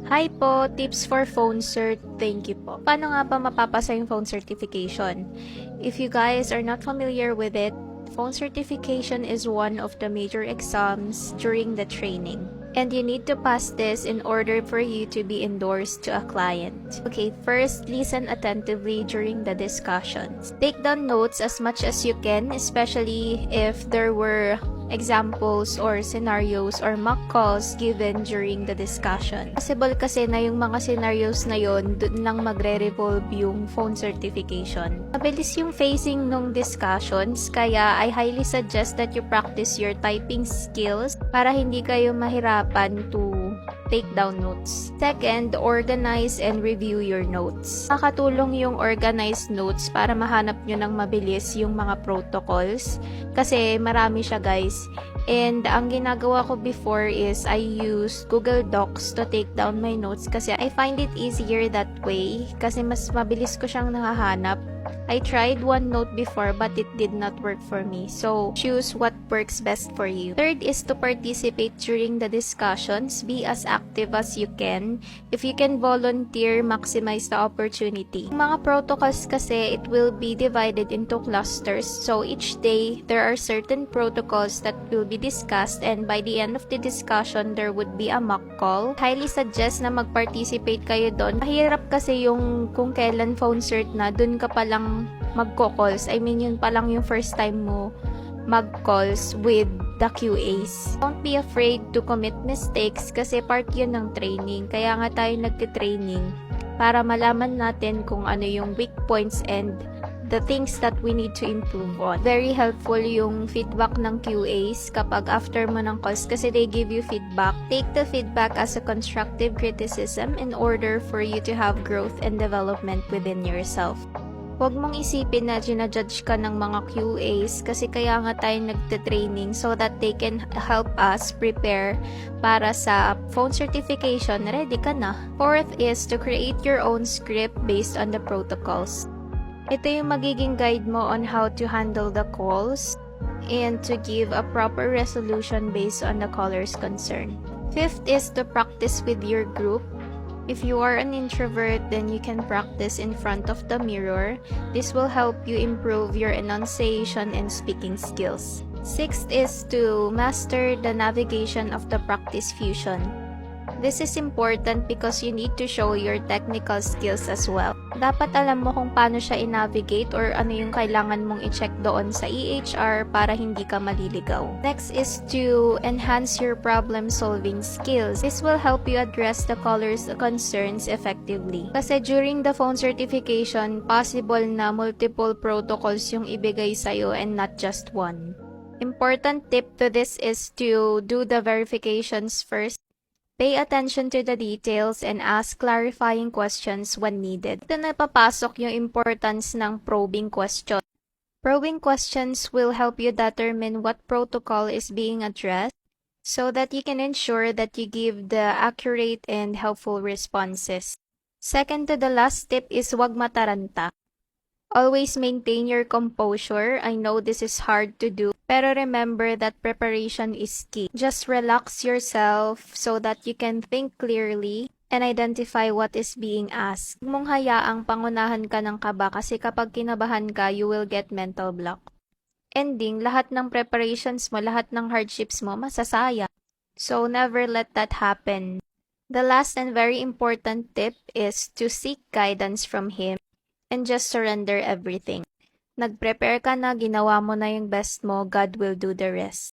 Hi po, tips for phone cert. Thank you po. Paano nga ba mapapasa yung phone certification? If you guys are not familiar with it, phone certification is one of the major exams during the training. And you need to pass this in order for you to be endorsed to a client. Okay, first, listen attentively during the discussions. Take down notes as much as you can, especially if there were examples or scenarios or mock calls given during the discussion. Possible kasi na yung mga scenarios na yon doon lang magre-revolve yung phone certification. Mabilis yung phasing nung discussions, kaya I highly suggest that you practice your typing skills para hindi kayo mahirapan to take down notes. Second, organize and review your notes. Makakatulong yung organized notes para mahanap nyo ng mabilis yung mga protocols kasi marami siya guys. And ang ginagawa ko before is I use Google Docs to take down my notes kasi I find it easier that way kasi mas mabilis ko siyang nahahanap. I tried OneNote before but it did not work for me. So, choose what works best for you. Third is to participate during the discussions. Be as active as you can. If you can volunteer, maximize the opportunity. Yung mga protocols kasi, it will be divided into clusters. So, each day, there are certain protocols that will be discussed and by the end of the discussion, there would be a mock call. Highly suggest na mag-participate kayo doon. Mahirap kasi yung kung kailan phone cert na, dun ka palang magko-calls. I mean, yun pa lang yung first time mo mag-calls with the QAs. Don't be afraid to commit mistakes kasi part yun ng training. Kaya nga tayo nagte-training para malaman natin kung ano yung weak points and the things that we need to improve on. Very helpful yung feedback ng QAs kapag after mo ng calls kasi they give you feedback. Take the feedback as a constructive criticism in order for you to have growth and development within yourself. Huwag mong isipin na ginajudge ka ng mga QAs kasi kaya nga tayo nagte-training so that they can help us prepare para sa phone certification. Ready ka na. Fourth is to create your own script based on the protocols. Ito yung magiging guide mo on how to handle the calls and to give a proper resolution based on the caller's concern. Fifth is to practice with your group. If you are an introvert, then you can practice in front of the mirror. This will help you improve your enunciation and speaking skills. Sixth is to master the navigation of the practice fusion. This is important because you need to show your technical skills as well. Dapat alam mo kung paano siya i-navigate or ano yung kailangan mong i-check doon sa EHR para hindi ka maliligaw. Next is to enhance your problem-solving skills. This will help you address the caller's concerns effectively. Kasi during the phone certification, possible na multiple protocols yung ibigay sa'yo and not just one. Important tip to this is to do the verifications first. Pay attention to the details and ask clarifying questions when needed. Ito na papasok yung importance ng probing question. Probing questions will help you determine what protocol is being addressed so that you can ensure that you give the accurate and helpful responses. Second to the last tip is huwag mataranta. Always maintain your composure. I know this is hard to do, pero remember that preparation is key. Just relax yourself so that you can think clearly and identify what is being asked. Huwag mong hayaang pangunahan ka ng kaba kasi kapag kinabahan ka, you will get mental block. Ending, lahat ng preparations mo, lahat ng hardships mo, masasaya. So never let that happen. The last and very important tip is to seek guidance from Him and just surrender everything. Nag-prepare ka na, ginawa mo na yung best mo, God will do the rest.